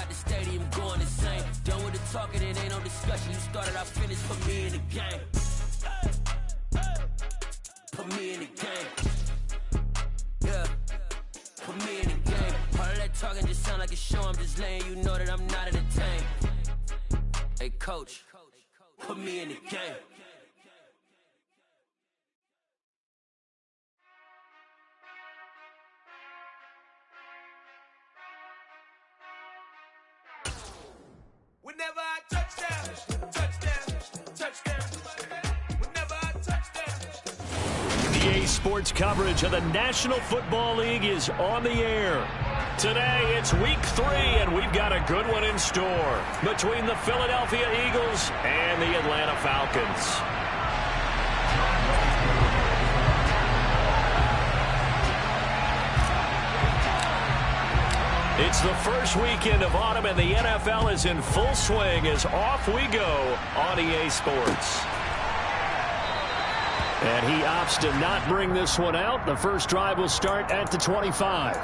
got the stadium going insane. Done with the talking, it ain't no discussion. You started, I finished, put me in the game. Put me in the game. Yeah, put me in the game. All of that talking just sound like a show. I'm just letting you know that I'm not entertained. Hey, coach, put me in the game. Whenever I touchdown, whenever I touchdown. EA Sports coverage of the National Football League is on the air. Today, it's week 3, and we've got a good one in store between the Philadelphia Eagles and the Atlanta Falcons. It's the first weekend of autumn, and the NFL is in full swing as off we go on EA Sports. And he opts to not bring this one out. The first drive will start at the 25.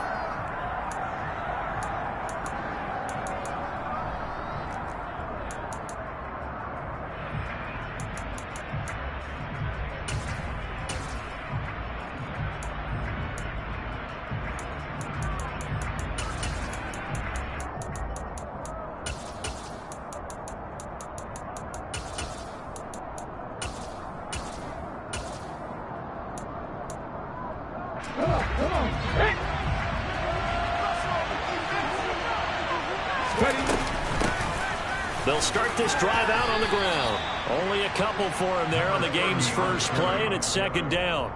They'll start this drive out on the ground. Only a couple for him there on the game's first play, and it's second down.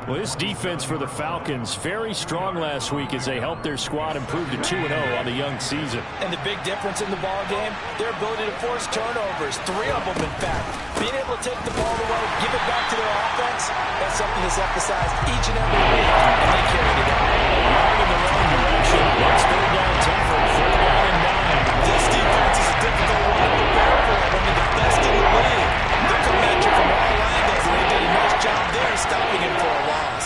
Well, this defense for the Falcons, very strong last week as they helped their squad improve to 2-0 on the young season. And the big difference in the ball game, their ability to force turnovers, 3 of them in fact. Being able to take the ball away, give it back to their offense, that's something that's emphasized each and every week, and they carried it out. Right in the wrong direction. It's third down tougher, 3rd down and 9. This defense is a difficult one to prepare for. I mean, the best in the league. They're coming at you from all angles, and they did a nice job there stopping him for a loss.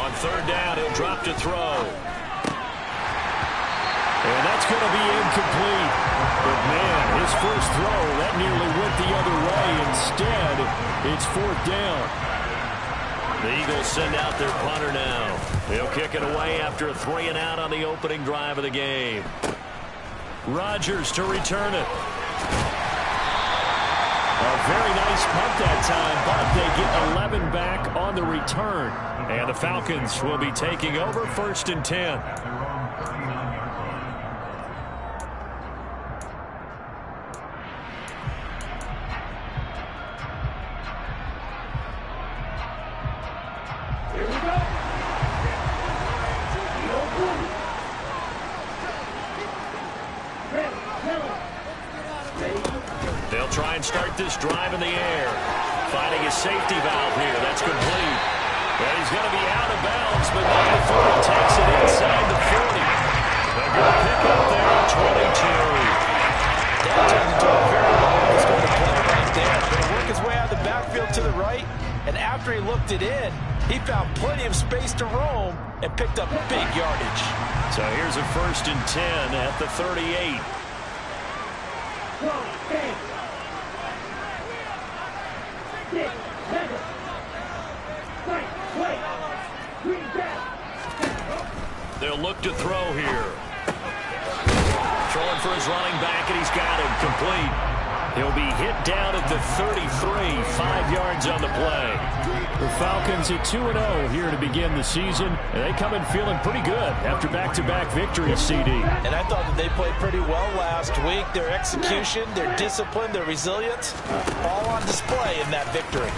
On 3rd down, he'll drop to throw. And that's going to be incomplete. But, man, his first throw, that nearly went the other way. Instead, it's 4th down. The Eagles send out their punter now. He'll kick it away after a 3-and-out on the opening drive of the game. Rodgers to return it. A very nice punt that time, but they get 11 back on the return. And the Falcons will be taking over 1st and 10. They'll try and start this drive in the air. Finding his safety valve here. That's complete. And he's going to be out of bounds, but not before he takes it inside the 40. A good pickup there at 22. That turned into a very long sort of play right there. Going to work his way out of the backfield to the right, and after he looked it in, he found plenty of space to roam and picked up big yardage. So here's a 1st and 10 at the 38. They'll look to throw here. Throwing for his running back, and he's got him complete. He'll be hit down at the 33, 5 yards on the play. The Falcons at 2-0 here to begin the season, and they come in feeling pretty good after back-to-back victories, CD. And I thought that they played pretty well last week. Their execution, their discipline, their resilience, all on display in that victory.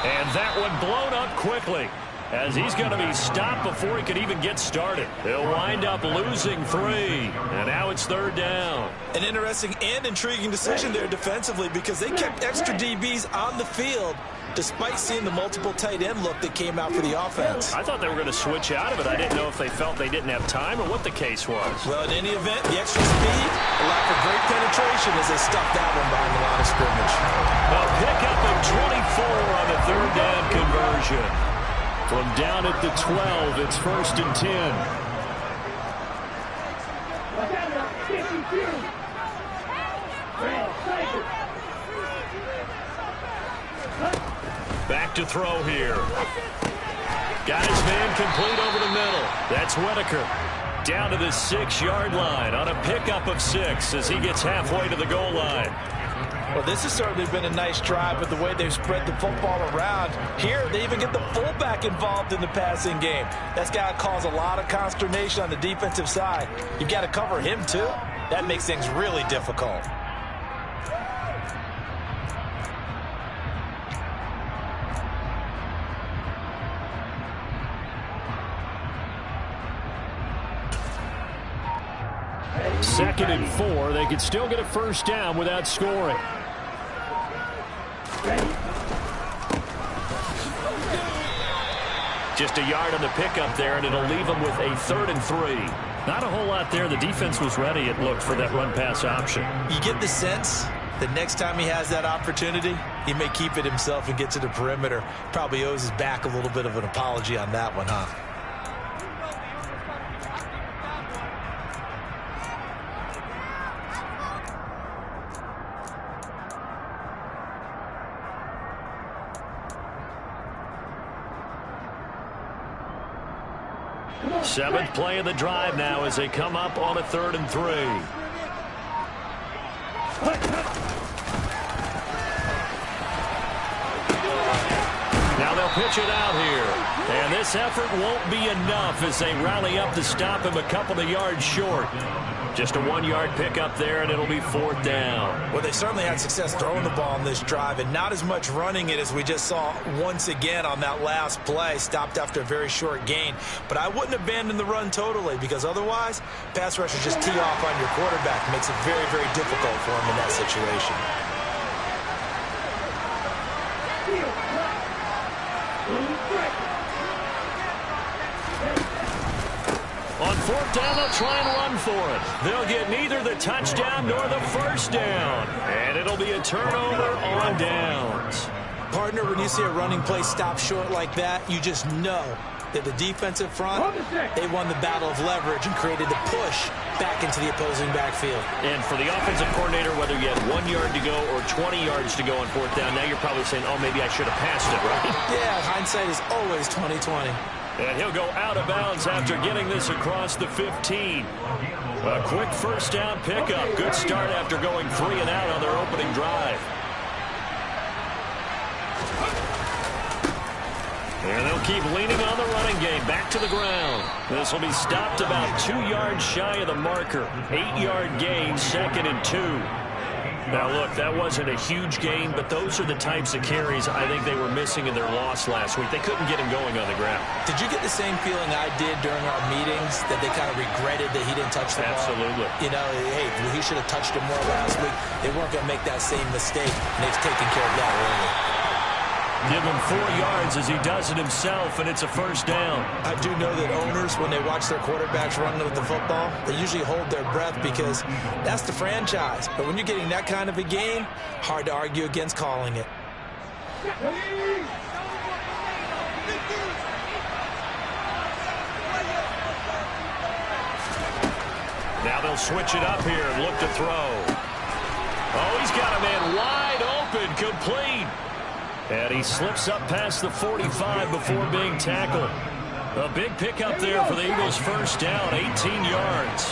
And that one blown up quickly, as he's going to be stopped before he could even get started. They'll wind up losing 3, and now it's 3rd down. An interesting and intriguing decision there defensively, because they kept extra DBs on the field despite seeing the multiple tight end look that came out for the offense. I thought they were going to switch out of it. I didn't know if they felt they didn't have time or what the case was. Well, in any event, the extra speed allowed for great penetration as they stuffed that one behind the line of scrimmage. A pickup of 24 on the 3rd down conversion. From down at the 12, it's 1st and 10. Back to throw here. Got his man complete over the middle. That's Whitaker. Down to the 6-yard line on a pickup of 6 as he gets halfway to the goal line. Well, this has certainly been a nice drive with the way they've spread the football around. Here, they even get the fullback involved in the passing game. That's got to cause a lot of consternation on the defensive side. You've got to cover him, too. That makes things really difficult. Second and 4. They could still get a first down without scoring. Just a yard on the pickup there, and it'll leave them with a 3rd and 3. Not a whole lot there. The defense was ready, it looked, for that run-pass option. You get the sense that next time he has that opportunity, he may keep it himself and get to the perimeter. Probably owes his back a little bit of an apology on that one, huh? Seventh play of the drive now as they come up on a 3rd and 3. Now they'll pitch it out here. And this effort won't be enough as they rally up to stop him a couple of yards short. Just a 1-yard pickup there, and it'll be 4th down. Well, they certainly had success throwing the ball on this drive, and not as much running it as we just saw once again on that last play. Stopped after a very short gain. But I wouldn't abandon the run totally, because otherwise, pass rushers just tee off on your quarterback. Makes it very, very difficult for him in that situation. On 4th down, they'll try and run for it. They'll get neither the touchdown nor the first down. And it'll be a turnover on downs. Partner, when you see a running play stop short like that, you just know that the defensive front, they won the battle of leverage and created the push back into the opposing backfield. And for the offensive coordinator, whether you had 1 yard to go or 20 yards to go on 4th down, now you're probably saying, oh, maybe I should have passed it, right? Yeah, hindsight is always 20/20. And he'll go out of bounds after getting this across the 15. A quick first down pickup. Good start after going 3 and out on their opening drive. And they'll keep leaning on the running game. Back to the ground. This will be stopped about 2 yards shy of the marker. 8-yard gain, 2nd and 2. Now, look, that wasn't a huge gain, but those are the types of carries I think they were missing in their loss last week. They couldn't get him going on the ground. Did you get the same feeling I did during our meetings, that they kind of regretted that he didn't touch the ball? Absolutely. You know, hey, he should have touched it more last week. They weren't going to make that same mistake, and they've taken care of that early. Give him 4 yards as he does it himself, and it's a first down. I do know that owners, when they watch their quarterbacks running with the football, they usually hold their breath because that's the franchise. But when you're getting that kind of a game, hard to argue against calling it. Now they'll switch it up here and look to throw. Oh, he's got a man wide open, complete. And he slips up past the 45 before being tackled. A big pickup there for the Eagles' first down, 18 yards.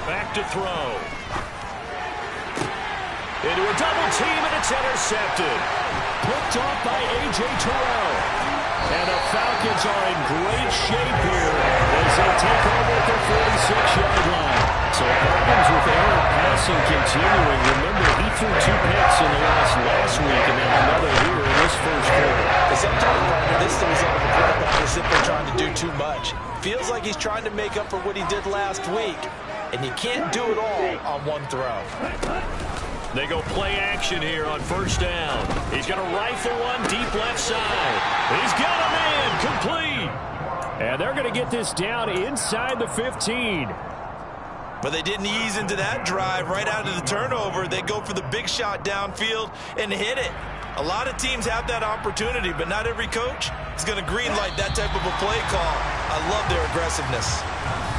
Back to throw. Into a double team, and it's intercepted. Picked off by A.J. Terrell. And the Falcons are in great shape here as they take over at their 46-yard line. So problems with Aaron passing continuing. Remember, he threw 2 picks in the loss last week and then another here in this first quarter. Sometimes, partner, this is the result of the quarterback is simply trying to do too much. Feels like he's trying to make up for what he did last week, and you can't do it all on one throw. They go play action here on first down. He's going to rifle one deep left side. He's got a man complete. And they're going to get this down inside the 15. But they didn't ease into that drive right out of the turnover. They go for the big shot downfield and hit it. A lot of teams have that opportunity, but not every coach is going to greenlight that type of a play call. I love their aggressiveness.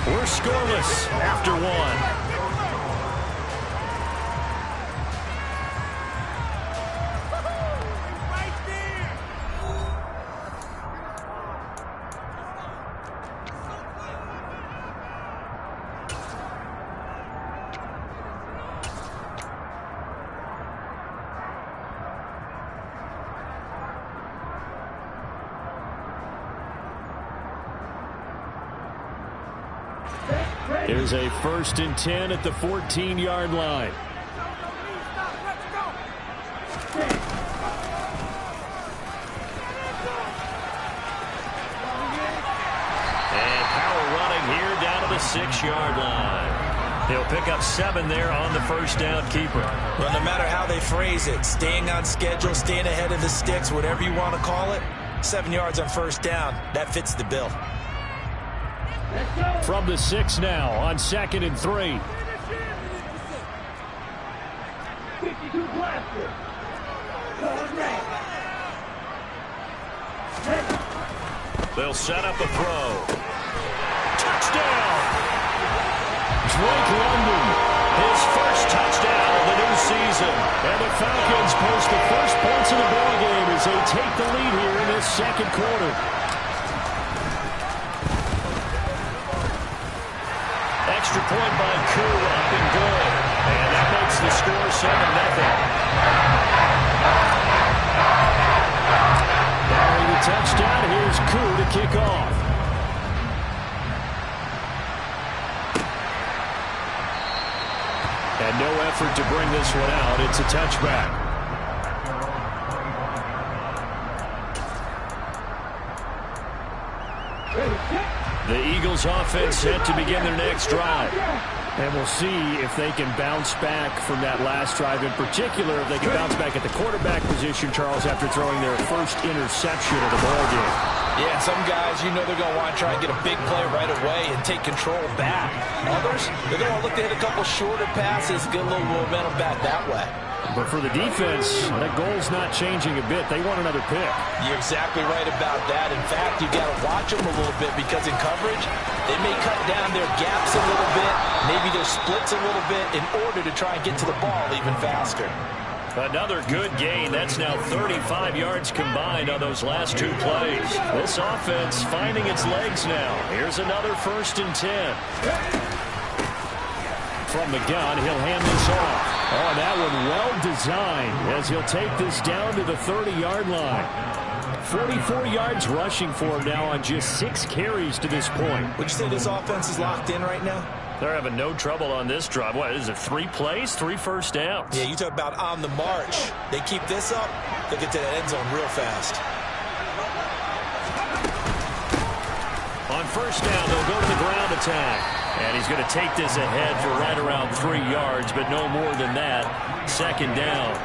We're scoreless after one. Here's a 1st and 10 at the 14-yard line. And power running here down to the 6-yard line. He'll pick up 7 there on the first down keeper. Well, no matter how they phrase it, staying on schedule, staying ahead of the sticks, whatever you want to call it, 7 yards on first down, that fits the bill. From the 6 now on 2nd and 3. They'll set up a throw. Touchdown! Drake London, his first touchdown of the new season. And the Falcons post the first points of the ballgame as they take the lead here in this second quarter. Extra point by Koo, up and good. And that makes the score 7-0. Following the touchdown, here's Koo to kick off. And no effort to bring this one out. It's a touchback. The Eagles offense set to begin their next drive. And we'll see if they can bounce back from that last drive. In particular, if they can bounce back at the quarterback position, Charles, after throwing their first interception of the ballgame. Yeah, some guys, you know they're going to want to try and get a big play right away and take control back. Others, they're going to look to hit a couple shorter passes, get a little momentum back that way. But for the defense, that goal's not changing a bit. They want another pick. You're exactly right about that. In fact, you got to watch them a little bit because in coverage, they may cut down their gaps a little bit, maybe their splits a little bit in order to try and get to the ball even faster. Another good gain. That's now 35 yards combined on those last 2 plays. This offense finding its legs now. Here's another 1st and 10. From the gun, he'll hand this off. Oh, that one well designed as he'll take this down to the 30-yard line. 44 yards rushing for him now on just 6 carries to this point. Would you say this offense is locked in right now? They're having no trouble on this drive. What is it, 3 plays, 3 first downs? Yeah, you talk about on the march. They keep this up, they'll get to that end zone real fast. On first down, they'll go to the ground attack. And he's going to take this ahead for right around 3 yards, but no more than that. 2nd down.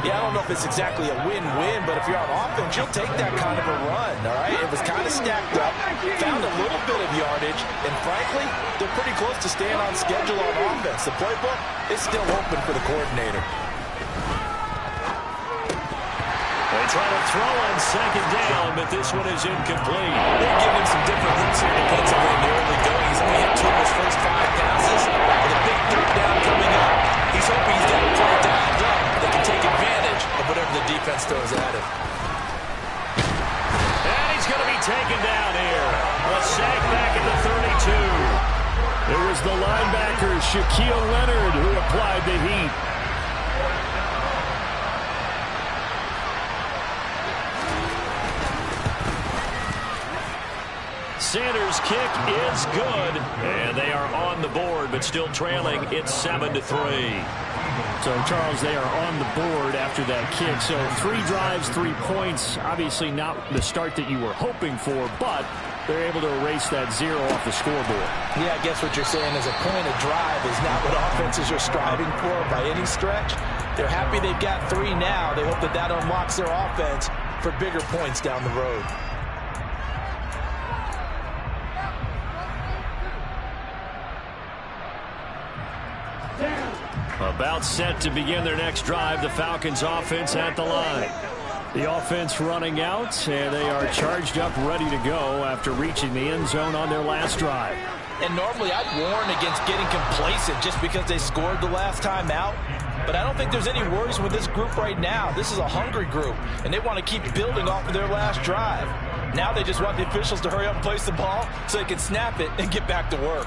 Yeah, I don't know if it's exactly a win-win, but if you're on offense, you'll take that kind of a run, all right? It was kind of stacked up, found a little bit of yardage, and frankly, they're pretty close to staying on schedule on offense. The playbook is still open for the coordinator. They try to throw on 2nd down, but this one is incomplete. They're giving him some different looks here defensively in the early going. He's only hit 2 of his first 5 passes. With a big 3rd down coming up, he's hoping he's got a play dialed up that can take advantage of whatever the defense throws at him. And he's going to be taken down here. A sack back at the 32. It was the linebacker, Shaquille Leonard, who applied the heat. Sanders' kick is good, and they are on the board, but still trailing. It's 7-3. So, Charles, they are on the board after that kick. So, 3 drives, 3 points. Obviously not the start that you were hoping for, but they're able to erase that 0 off the scoreboard. Yeah, I guess what you're saying is a point of drive is not what offenses are striving for by any stretch. They're happy they've got 3 now. They hope that that unlocks their offense for bigger points down the road. A About set to begin their next drive. The Falcons offense at the line. The offense running out, and they are charged up, ready to go after reaching the end zone on their last drive. And normally I'd warn against getting complacent just because they scored the last time out. But I don't think there's any worries with this group right now. This is a hungry group, and they want to keep building off of their last drive. Now they just want the officials to hurry up and place the ball so they can snap it and get back to work.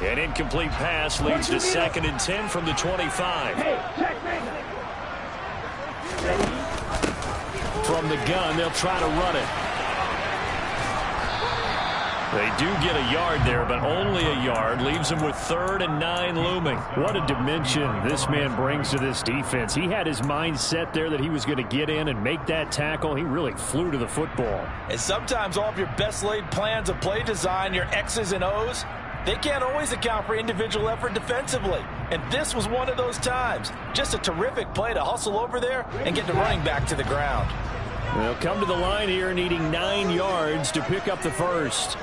An incomplete pass leads to 2nd and 10 from the 25. From the gun, they'll try to run it. They do get a yard there, but only a yard. Leaves them with 3rd and 9 looming. What a dimension this man brings to this defense. He had his mind set there that he was going to get in and make that tackle. He really flew to the football. And sometimes all of your best laid plans of play design, your X's and O's, they can't always account for individual effort defensively. And this was one of those times. Just a terrific play to hustle over there and get the running back to the ground. They'll come to the line here needing 9 yards to pick up the first.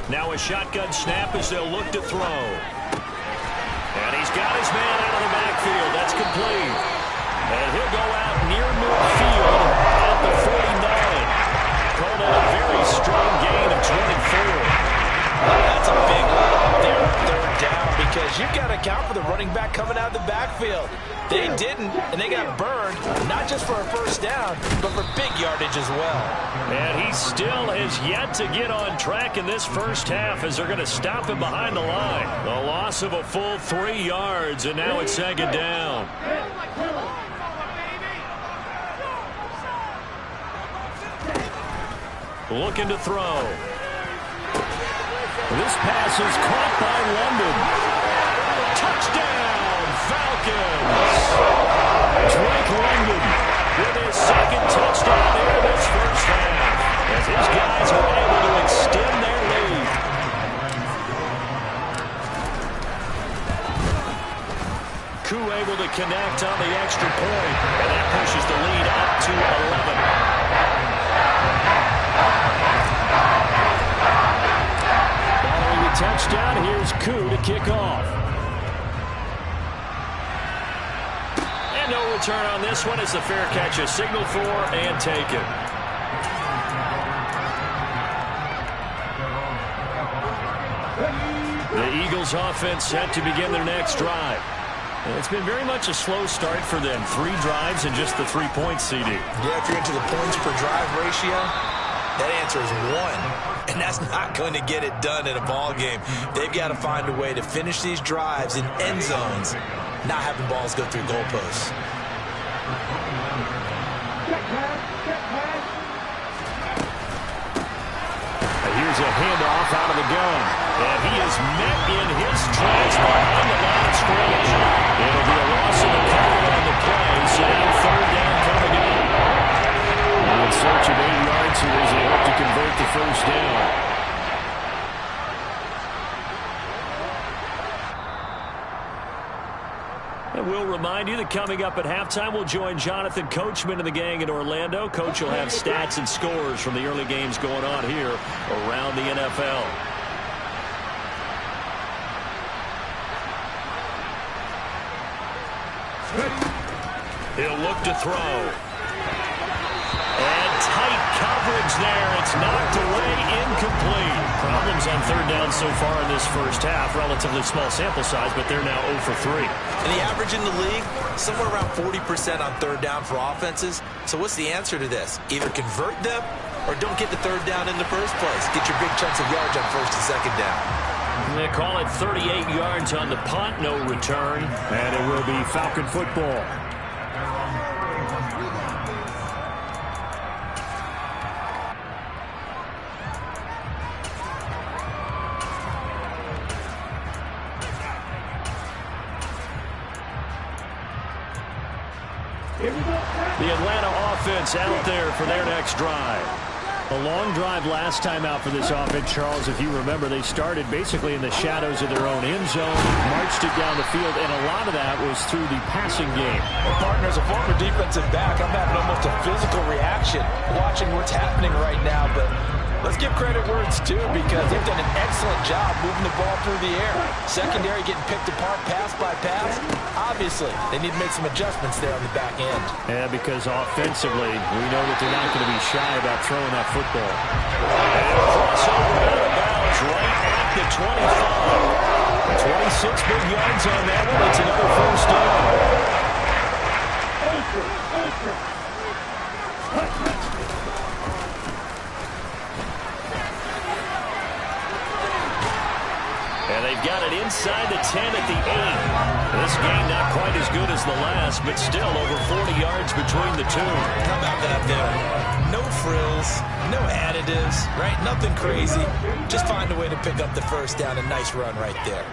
Now a shotgun snap as they'll look to throw. And he's got his man out of the backfield. That's complete. And he'll go out near midfield at the 49. Called it a very strong gain of 24. That's a big let off there on 3rd down because you've got to account for the running back coming out of the backfield. They didn't, and they got burned, not just for a first down, but for big yardage as well. And he still has yet to get on track in this first half as they're going to stop him behind the line. The loss of a full 3 yards, and now it's 2nd down. Looking to throw. This pass is caught by London. Touchdown, Falcons! Drake London with his 2nd touchdown here in this first half as his guys are able to extend their lead. Koo able to connect on the extra point, and that pushes the lead up to 11. Touchdown, here's Koo to kick off. And no return on this one as the fair catch is signaled for and taken. The Eagles offense set to begin their next drive. And it's been very much a slow start for them. 3 drives and just the 3 points, CD. Yeah, if you're into the points per drive ratio, that answer is 1. And that's not going to get it done in a ball game. They've got to find a way to finish these drives in end zones, not having balls go through goalposts. Here's a handoff out of the gun. And he is met in his tracks behind the line of scrimmage. It'll be a loss of the cover on the play, so now 3rd down coming up. In search of 8 yards here as they hope to convert the first down. And we'll remind you that coming up at halftime, we'll join Jonathan Coachman and the gang in Orlando. Coach will have stats and scores from the early games going on here around the NFL. He'll look to throw. And tight coverage there. It's knocked away, incomplete. Problems on 3rd down so far in this first half. Relatively small sample size, but they're now 0 for 3. And the average in the league, somewhere around 40% on 3rd down for offenses. So what's the answer to this? Either convert them or don't get the 3rd down in the first place. Get your big chunks of yards on 1st and 2nd down. They call it 38 yards on the punt, no return. And it will be Falcon football. The Atlanta offense out there for their next drive. A long drive last time out for this offense, Charles. If you remember, they started basically in the shadows of their own end zone, marched it down the field, and a lot of that was through the passing game. Well, partner, as a former defensive back, I'm having almost a physical reaction watching what's happening right now, but let's give credit where it's due because they've done an excellent job moving the ball through the air. Secondary getting picked apart pass by pass. Obviously, they need to make some adjustments there on the back end. Yeah, because offensively, we know that they're not going to be shy about throwing that football. And it'll cross over out of bounds right at the 25. 26 big yards on that one. It's another first down. And they've got it inside the 10 at the 8. This game not quite as good as the last, but still over 40 yards between the two. How about that there? No frills, no additives, right? Nothing crazy. Just find a way to pick up the first down. A nice run right there.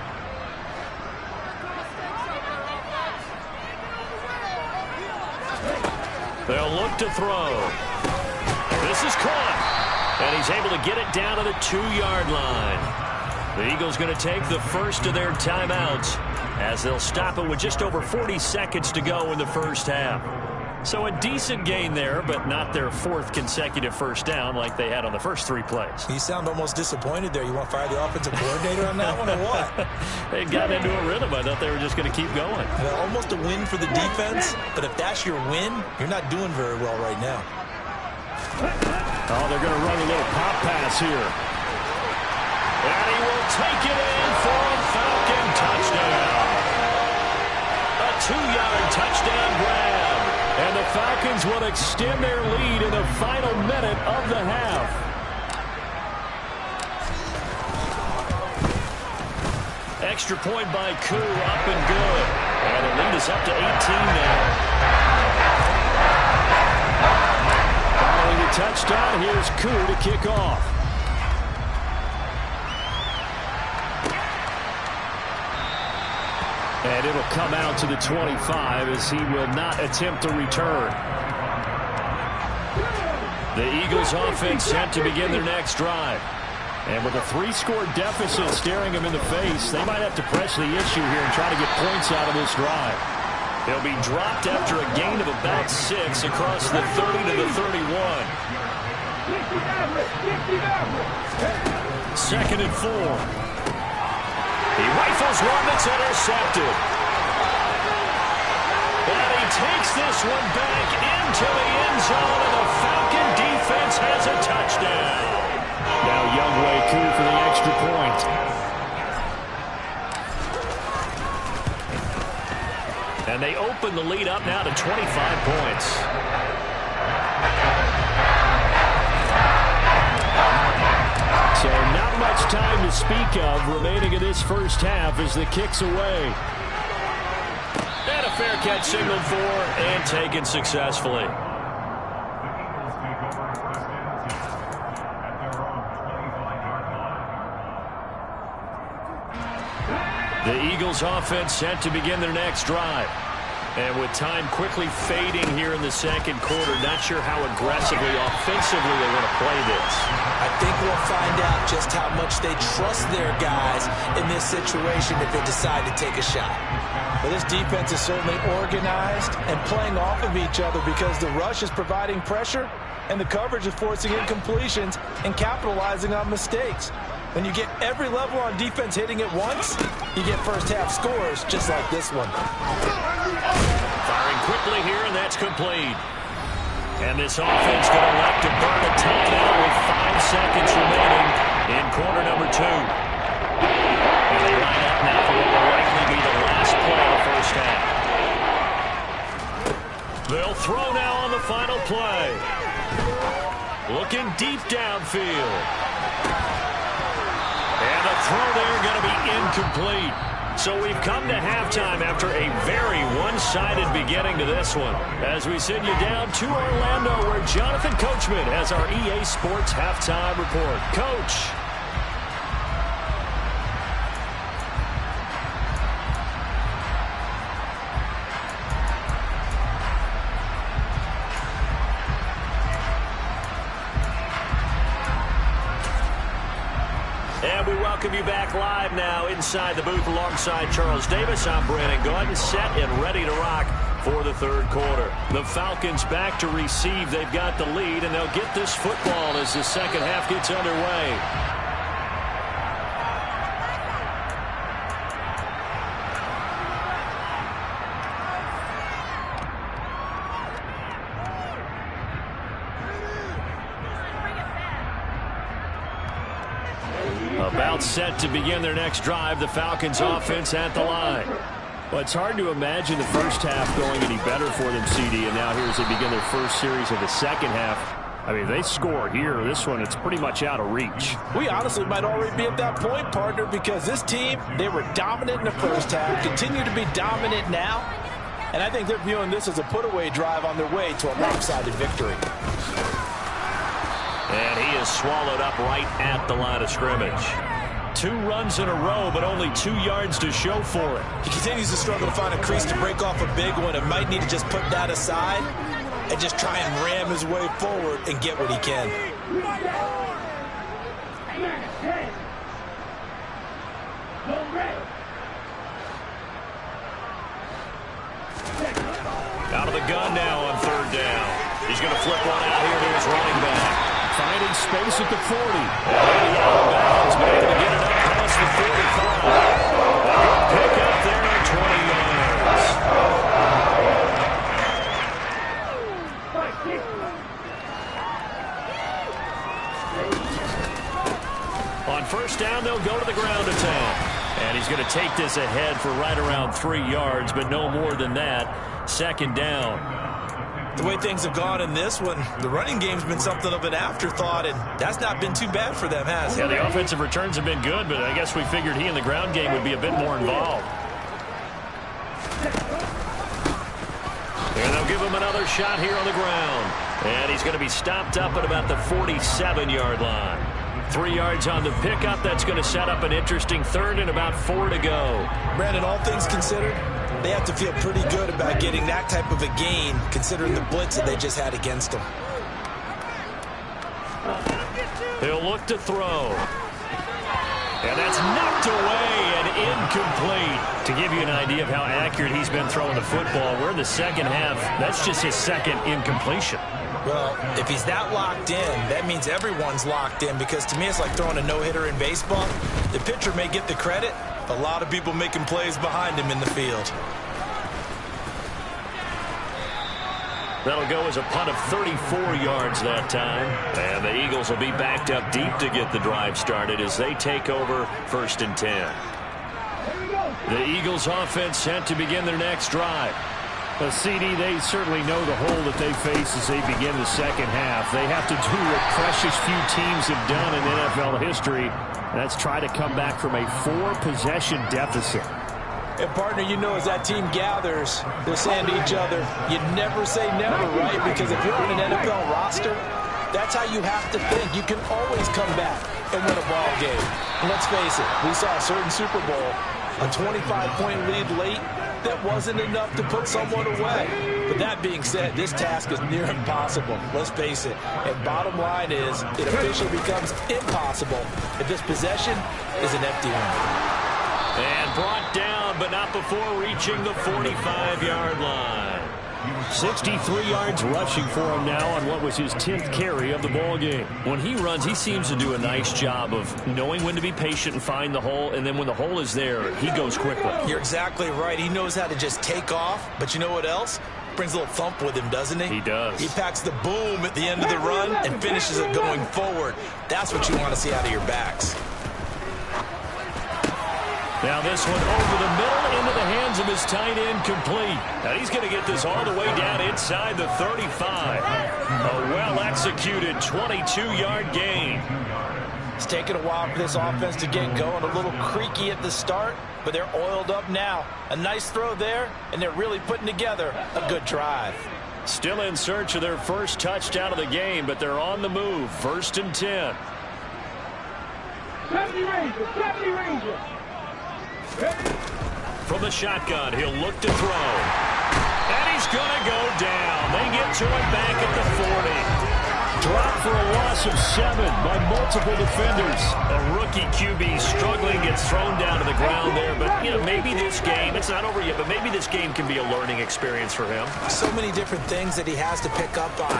They'll look to throw. This is caught. And he's able to get it down to the 2-yard line. The Eagles going to take the first of their timeouts as they'll stop it with just over 40 seconds to go in the first half. So a decent gain there, but not their 4th consecutive first down like they had on the first 3 plays. You sound almost disappointed there. You want to fire the offensive coordinator on that one or what? They got into a rhythm. I thought they were just going to keep going. Well, almost a win for the defense, but if that's your win, you're not doing very well right now. Oh, they're going to run a little pop pass here. And he will take it in for a Falcon touchdown. A 2-yard touchdown grab. And the Falcons will extend their lead in the final minute of the half. Extra point by Koo, up and good. And the lead is up to 18 now. Following the touchdown, here's Koo to kick off. And it'll come out to the 25 as he will not attempt to return. The Eagles offense set to begin their next drive. And with a 3-score deficit staring them in the face, they might have to press the issue here and try to get points out of this drive. They'll be dropped after a gain of about 6 across the 30 to the 31. 2nd and 4. He rifles one that's intercepted. And he takes this one back into the end zone, and the Falcon defense has a touchdown. Now Younghoe Koo for the extra point. And they open the lead up now to 25 points. So not much time to speak of remaining in this first half as the kick's away. And a fair catch signaled for and taken successfully. The Eagles offense set to begin their next drive. And with time quickly fading here in the second quarter, not sure how aggressively, offensively they want to play this. I think we'll find out just how much they trust their guys in this situation if they decide to take a shot. Well, this defense is certainly organized and playing off of each other because the rush is providing pressure and the coverage is forcing incompletions and capitalizing on mistakes. When you get every level on defense hitting at once, you get first-half scores just like this one. Firing quickly here, and that's complete. And this offense going to elect to burn a timeout with 5 seconds remaining in quarter number 2. And they line up now for what will likely be the last play of the first half. They'll throw now on the final play. Looking deep downfield. And the throw there going to be incomplete. So we've come to halftime after a very one-sided beginning to this one. As we send you down to Orlando, where Jonathan Coachman has our EA Sports Halftime Report. Coach. And we welcome you back live now inside the booth alongside Charles Davis. I'm Brandon Gaudin, set and ready to rock for the third quarter. The Falcons back to receive. They've got the lead, and they'll get this football as the second half gets underway. About set to begin their next drive. The Falcons offense at the line. Well, it's hard to imagine the first half going any better for them, CD, and now here as they begin their first series of the second half. I mean, they score here. This one, it's pretty much out of reach. We honestly might already be at that point, partner, because this team, they were dominant in the first half, continue to be dominant now, and I think they're viewing this as a put-away drive on their way to a lopsided victory. And he is swallowed up right at the line of scrimmage. 2 runs in a row, but only 2 yards to show for it. He continues to struggle to find a crease to break off a big one and might need to just put that aside and just try and ram his way forward and get what he can. Out of the gun now on third down. He's going to flip one out here to his running back. Finding space at the 40. And out of bounds, but able to get it up past the 45. Pick up there at 20 yards. On first down, they'll go to the ground attack. And he's going to take this ahead for right around 3 yards, but no more than that. Second down. The way things have gone in this one, the running game's been something of an afterthought, and that's not been too bad for them, has it? Yeah, the offensive returns have been good, but I guess we figured he in the ground game would be a bit more involved. And they'll give him another shot here on the ground. And he's going to be stopped up at about the 47-yard line. 3 yards on the pickup. That's going to set up an interesting third and about 4 to go. Brandon, all things considered, they have to feel pretty good about getting that type of a gain, considering the blitz that they just had against them. He'll look to throw. And that's knocked away and incomplete. To give you an idea of how accurate he's been throwing the football, we're in the second half. That's just his second incompletion. Well, if he's that locked in, that means everyone's locked in, because to me it's like throwing a no-hitter in baseball. The pitcher may get the credit, a lot of people making plays behind him in the field. That'll go as a punt of 34 yards that time. And the Eagles will be backed up deep to get the drive started as they take over first and 10. The Eagles offense set to begin their next drive. Well, CD, they certainly know the hole that they face as they begin the second half. They have to do what precious few teams have done in NFL history. That's try to come back from a 4-possession deficit. And, partner, you know, as that team gathers, they're saying to each other, you never say never, right? Because if you're on an NFL roster, that's how you have to think. You can always come back and win a ball game. And let's face it, we saw a certain Super Bowl, a 25-point lead late, that wasn't enough to put someone away. But that being said, this task is near impossible. Let's face it. And bottom line is, it officially becomes impossible if this possession is an empty one. And brought down, but not before reaching the 45-yard line. 63 yards rushing for him now on what was his 10th carry of the ball game. When he runs, he seems to do a nice job of knowing when to be patient and find the hole, and then when the hole is there, he goes quickly. You're exactly right. He knows how to just take off, but you know what else? Brings a little thump with him, doesn't he? He does. He packs the boom at the end of the run and finishes it going forward. That's what you want to see out of your backs. Now this one over the middle into the hands of his tight end, complete. Now he's going to get this all the way down inside the 35. A well-executed 22-yard gain. It's taken a while for this offense to get going. A little creaky at the start, but they're oiled up now. A nice throw there, and they're really putting together a good drive. Still in search of their first touchdown of the game, but they're on the move. First and 10. 70 Rangers. From the shotgun, he'll look to throw. And he's going to go down. They get to him back at the 40. Dropped for a loss of 7 by multiple defenders. A rookie QB struggling, gets thrown down to the ground there. But, you know, maybe this game, it's not over yet, but maybe this game can be a learning experience for him. So many different things that he has to pick up on.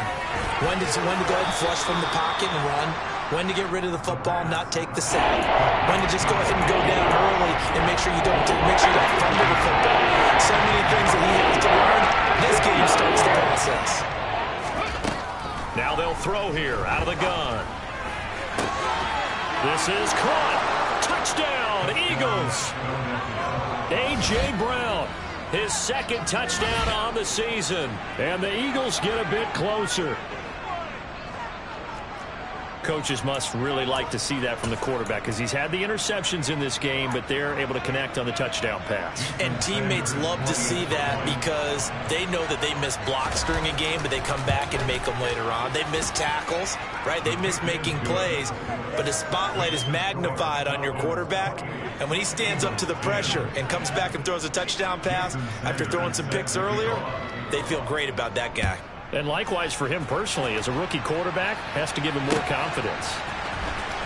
When to go ahead and flush from the pocket and run. When to get rid of the football and not take the sack. When to just go ahead and go down early and make sure you don't fumble the football. So many things that he has to learn. This game starts the process. Now they'll throw here out of the gun. This is caught. Touchdown, Eagles. A.J. Brown, his second touchdown on the season. And the Eagles get a bit closer. Coaches must really like to see that from the quarterback because he's had the interceptions in this game, but they're able to connect on the touchdown pass. And teammates love to see that because they know that they miss blocks during a game, but they come back and make them later on. They miss tackles, right? They miss making plays, but the spotlight is magnified on your quarterback. And when he stands up to the pressure and comes back and throws a touchdown pass after throwing some picks earlier, they feel great about that guy. And likewise for him personally, as a rookie quarterback, has to give him more confidence.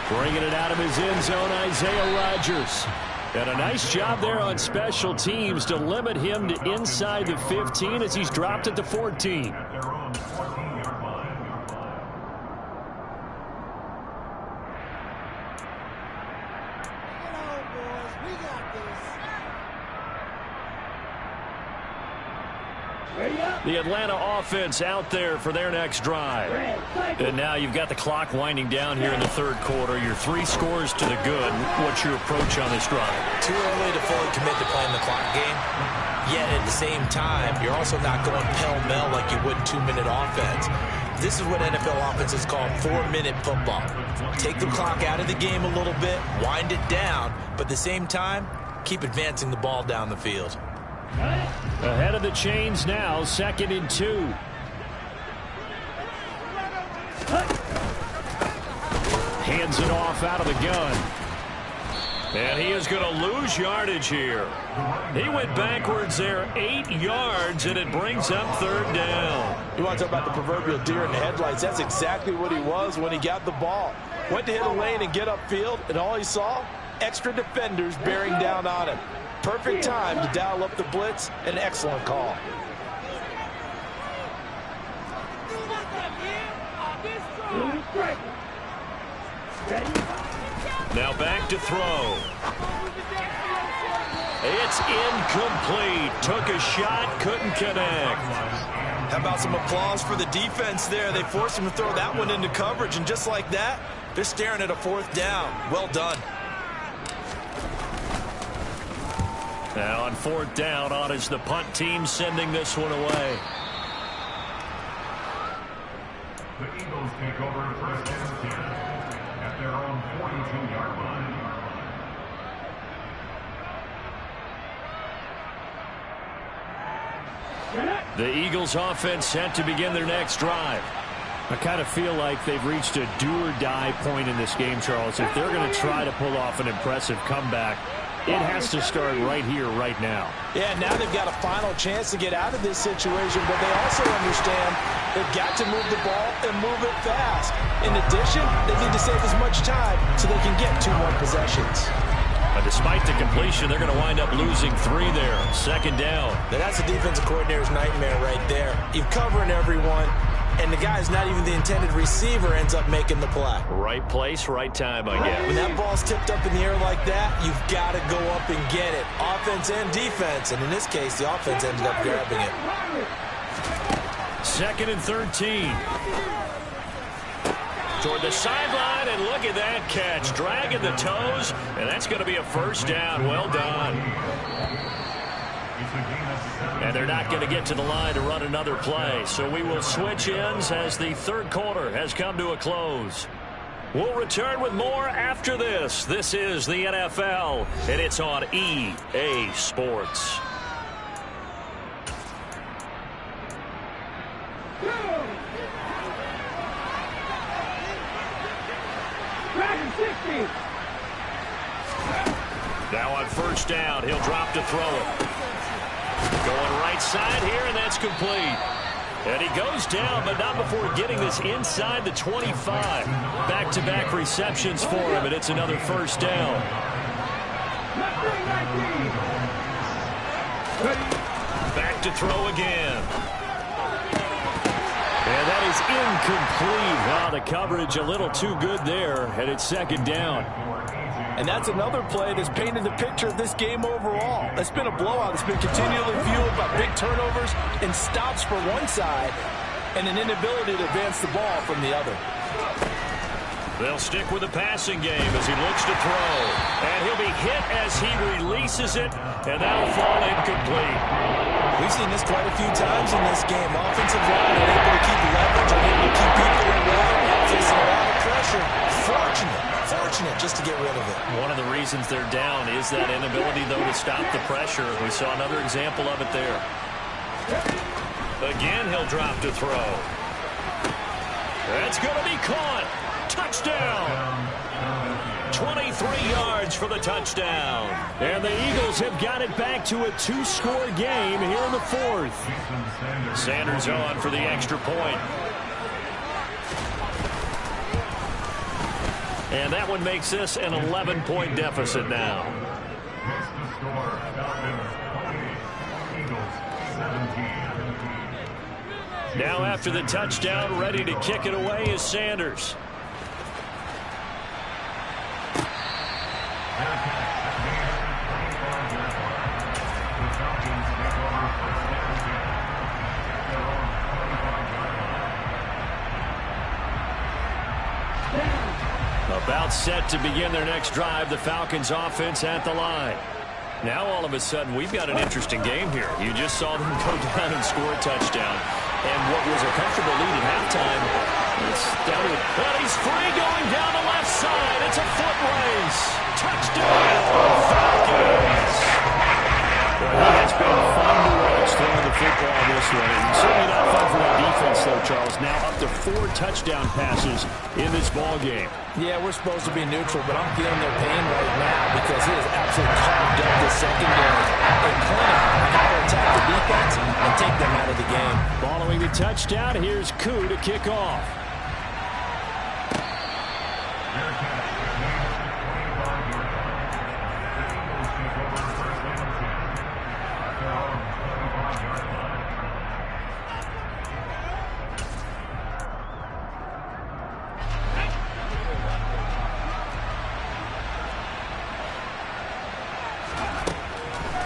Bringing it out of his end zone, Isaiah Rodgers. And a nice job there on special teams to limit him to inside the 15 as he's dropped at the 14. The Atlanta offense out there for their next drive. And now you've got the clock winding down here in the third quarter. Your 3 scores to the good. What's your approach on this drive? Too early to fully commit to playing the clock game. Yet at the same time, you're also not going pell-mell like you would in 2-minute offense. This is what NFL offenses call 4-minute football. Take the clock out of the game a little bit, wind it down, but at the same time, keep advancing the ball down the field. Ahead of the chains now, 2nd and 2. Hands it off out of the gun. And he is going to lose yardage here. He went backwards there 8 yards, and it brings up 3rd down. You want to talk about the proverbial deer in the headlights. That's exactly what he was when he got the ball. Went to hit a lane and get upfield, and all he saw, extra defenders bearing down on him. Perfect time to dial up the blitz. An excellent call. Now back to throw. It's incomplete. Took a shot, couldn't connect. How about some applause for the defense there? They forced him to throw that one into coverage, and just like that, they're staring at a 4th down. Well done. Now on 4th down, on is the punt team sending this one away. The Eagles take over 1st and 10 at their own 42-yard line. The Eagles offense set to begin their next drive. I kind of feel like they've reached a do-or-die point in this game, Charles. If they're going to try to pull off an impressive comeback, it has to start right here, right now. Yeah, now they've got a final chance to get out of this situation, but they also understand they've got to move the ball and move it fast. In addition, they need to save as much time so they can get 2 more possessions. But despite the completion, they're going to wind up losing 3 there. 2nd down. Now that's the defensive coordinator's nightmare right there. You're covering everyone, and the guy's not even the intended receiver ends up making the play. Right place, right time, I guess. When that ball's tipped up in the air like that, you've got to go up and get it. Offense and defense, and in this case, the offense ended up grabbing it. 2nd and 13. Toward the sideline, and look at that catch. Dragging the toes, and that's going to be a 1st down. Well done. And they're not going to get to the line to run another play. So we will switch ends as the 3rd quarter has come to a close. We'll return with more after this. This is the NFL, and it's on EA Sports. Now on 1st down, he'll drop to throw it. Going right side here, and that's complete. And he goes down, but not before getting this inside the 25. Back-to-back receptions for him, and it's another first down. Back to throw again. And that is incomplete. Wow, the coverage a little too good there, and it's second down. And that's another play that's painted the picture of this game overall. It's been a blowout. It's been continually fueled by big turnovers and stops for one side and an inability to advance the ball from the other. They'll stick with the passing game as he looks to throw. And he'll be hit as he releases it, and that'll fall incomplete. We've seen this quite a few times in this game. Offensive line unable to keep leverage, unable to keep people away, facing a lot of pressure. Fortunate just to get rid of it. One of the reasons they're down is that inability, though, to stop the pressure. We saw another example of it there. Again, he'll drop to throw. That's going to be caught. Touchdown. 23 yards for the touchdown. And the Eagles have got it back to a 2-score game here in the fourth. Sanders on for the extra point. And that one makes this an 11-point deficit now. Now after the touchdown, ready to kick it away is Sanders. About set to begin their next drive, the Falcons offense at the line. Now all of a sudden we've got an interesting game here. You just saw them go down and score a touchdown. And what was a comfortable lead at halftime, it's down to, well, he's free going down the left side. It's a foot race. Touchdown, Falcons. Well, he has been fun to watch throwing the football this way. And certainly not fun for that defense, though, Charles. Now up to 4 touchdown passes in this ball game. Yeah, we're supposed to be neutral, but I'm feeling their pain right now because it is absolutely carved up the secondary. They plan on how to attack the defense and take them out of the game. Following the touchdown, here's Koo to kick off.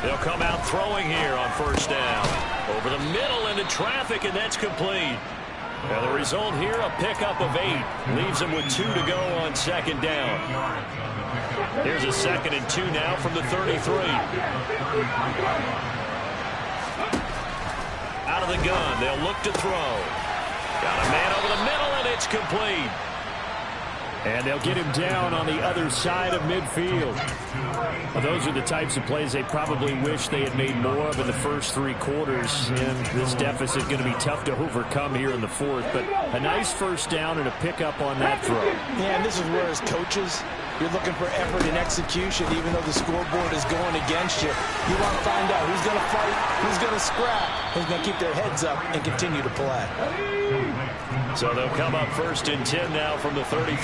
They'll come out throwing here on first down. Over the middle into traffic, and that's complete. Now the result here, a pickup of 8. Leaves them with 2 to go on second down. Here's a 2nd and 2 now from the 33. Out of the gun, they'll look to throw. Got a man over the middle, and it's complete. And they'll get him down on the other side of midfield. Well, those are the types of plays they probably wish they had made more of in the first 3 quarters. And this deficit is going to be tough to overcome here in the fourth. But a nice first down and a pickup on that throw. Yeah, and this is where as coaches, you're looking for effort and execution. Even though the scoreboard is going against you, you want to find out who's going to fight, who's going to scrap, who's going to keep their heads up and continue to play. So they'll come up 1st and 10 now from the 33.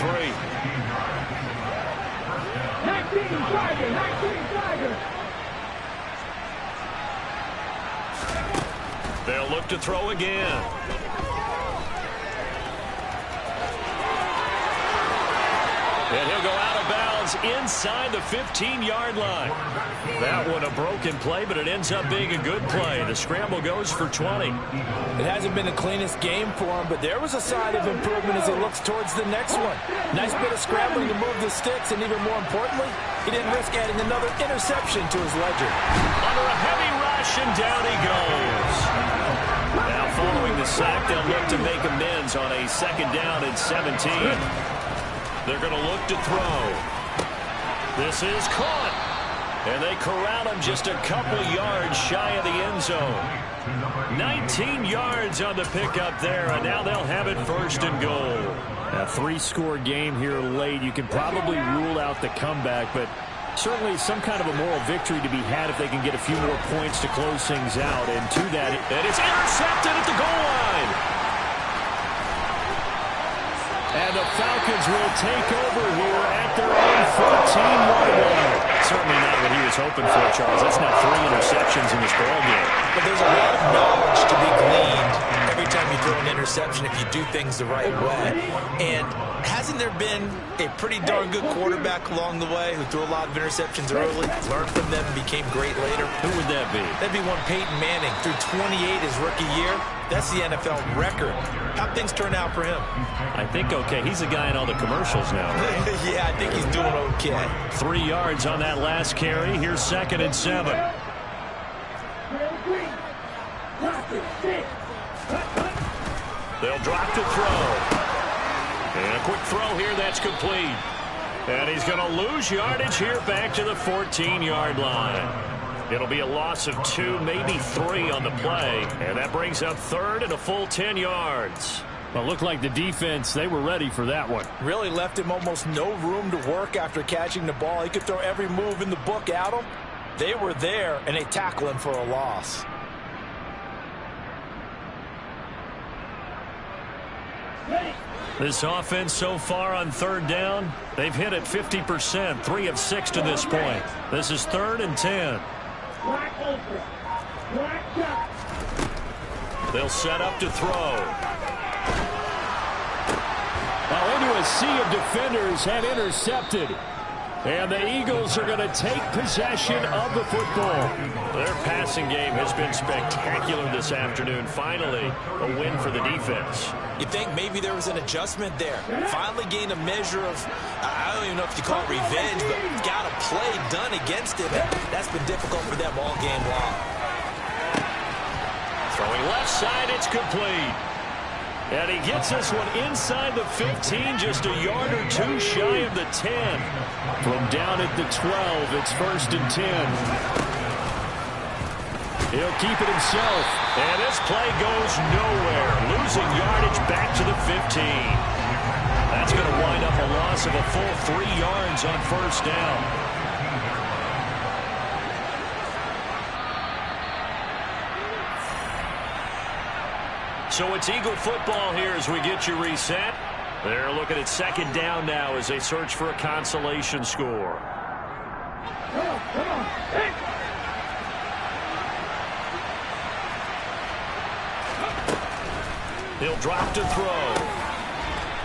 19 Tigers. They'll look to throw again. And he'll go out of bounds inside the 15-yard line. That one a broken play, but it ends up being a good play. The scramble goes for 20. It hasn't been the cleanest game for him, but there was a sign of improvement as he looks towards the next one. Nice bit of scrambling to move the sticks, and even more importantly, he didn't risk adding another interception to his ledger. Under a heavy rush, and down he goes. Now following the sack, they'll look to make amends on a 2nd down and 17. They're going to look to throw. This is caught. And they corral him just a couple yards shy of the end zone. 19 yards on the pickup there, and now they'll have it 1st and goal. A 3-score game here late. You can probably rule out the comeback, but certainly some kind of a moral victory to be had if they can get a few more points to close things out. And to that, and it's intercepted at the goal line. And the Falcons will take over here at their own 14-yard line. Certainly not what he was hoping for, Charles. That's not 3 interceptions in this ballgame. But there's a lot of knowledge to be gleaned every time you throw an interception if you do things the right way. And hasn't there been a pretty darn good quarterback along the way who threw a lot of interceptions early, learned from them, and became great later? Who would that be? That'd be one Peyton Manning. Threw 28 his rookie year. That's the NFL record. How'd things turn out for him? I think okay. He's a guy in all the commercials now, right? Yeah, I think he's doing okay. 3 yards on that last carry. Here's 2nd and 7. They'll drop to throw. And a quick throw here. That's complete. And he's going to lose yardage here back to the 14-yard line. It'll be a loss of 2, maybe 3 on the play. And that brings up 3rd and a full 10 yards. Well, it looked like the defense, they were ready for that one. Really left him almost no room to work after catching the ball. He could throw every move in the book at him. They were there, and they tackle him for a loss. This offense so far on 3rd down, they've hit it 50%, 3 of 6 to this point. This is 3rd and 10. They'll set up to throw. Now into a sea of defenders have intercepted. And the Eagles are going to take possession of the football. Their passing game has been spectacular this afternoon. Finally, a win for the defense. You think maybe there was an adjustment there. Finally gained a measure of, I don't even know if you call it revenge, but got a play done against him. That's been difficult for them all game long. Throwing left side, it's complete. And he gets this one inside the 15, just a yard or 2 shy of the 10. From down at the 12, it's 1st and 10. He'll keep it himself. And this play goes nowhere. Losing yardage back to the 15. That's going to wind up a loss of a full 3 yards on 1st down. So it's Eagle football here as we get you reset. They're looking at 2nd down now as they search for a consolation score. He'll drop to throw.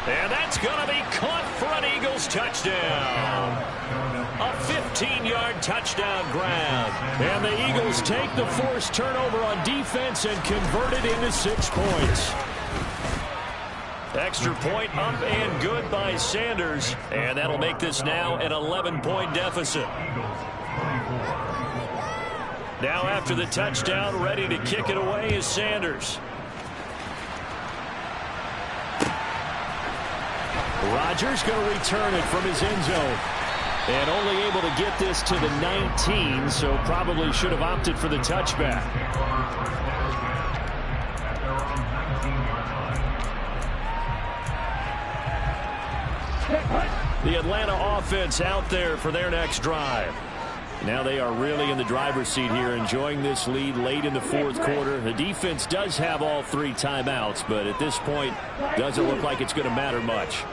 And that's going to be caught for an Eagles touchdown. A 15-yard touchdown grab. And the Eagles take the forced turnover on defense and convert it into 6 points. Extra point up and good by Sanders. And that'll make this now an 11-point deficit. Now after the touchdown, ready to kick it away is Sanders. Rodgers going to return it from his end zone. And only able to get this to the 19, so probably should have opted for the touchback. The Atlanta offense out there for their next drive. Now they are really in the driver's seat here, enjoying this lead late in the 4th quarter. The defense does have all 3 timeouts, but at this point, doesn't look like it's going to matter much.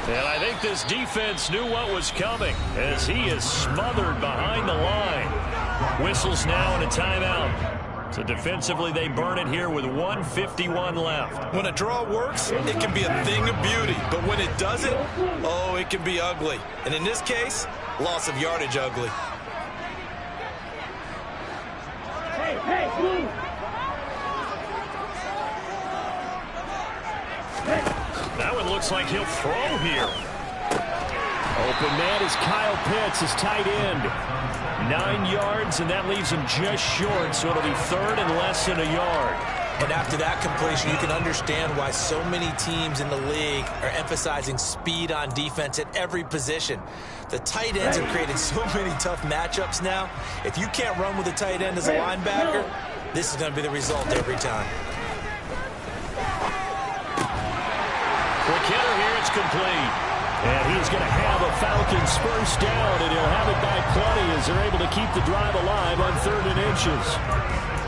And I think this defense knew what was coming as he is smothered behind the line. Whistles now and a timeout. So defensively, they burn it here with 1:51 left. When a draw works, it can be a thing of beauty. But when it doesn't, oh, it can be ugly. And in this case, loss of yardage ugly. That one looks like he'll throw here. Open man is Kyle Pitts, his tight end. 9 yards, and that leaves him just short, so it'll be 3rd and less than a yard. And after that completion, you can understand why so many teams in the league are emphasizing speed on defense at every position. The tight ends have created so many tough matchups now. If you can't run with a tight end as a linebacker, this is going to be the result every time. Quick hitter here, it's complete. And he's going to have a Falcons first down, and he'll have it by plenty as they're able to keep the drive alive on 3rd and inches.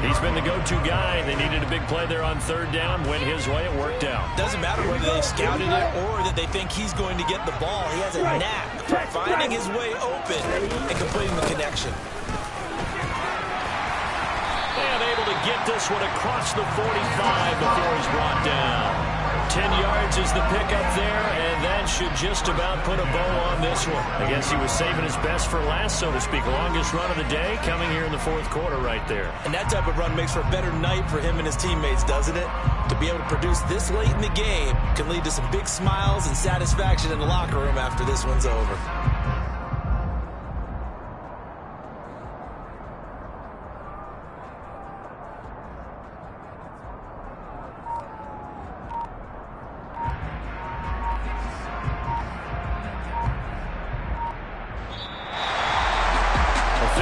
He's been the go-to guy. They needed a big play there on third down. Went his way. It worked out. Doesn't matter whether they scouted it or that they think he's going to get the ball. He has a knack for finding his way open and completing the connection. And able to get this one across the 45 before he's brought down. 10 yards is the pickup there, and that should just about put a bow on this one. I guess he was saving his best for last, so to speak. Longest run of the day coming here in the fourth quarter right there. And that type of run makes for a better night for him and his teammates, doesn't it? To be able to produce this late in the game can lead to some big smiles and satisfaction in the locker room after this one's over.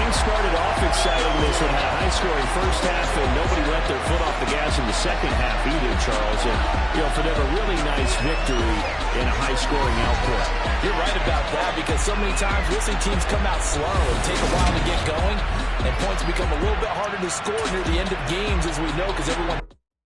Started off exciting. This one had a high-scoring first half, and nobody let their foot off the gas in the second half either, Charles. And, for them, a really nice victory in a high-scoring output. You're right about that, because so many times we'll see teams come out slow and take a while to get going, and points become a little bit harder to score near the end of games, as we know, because everyone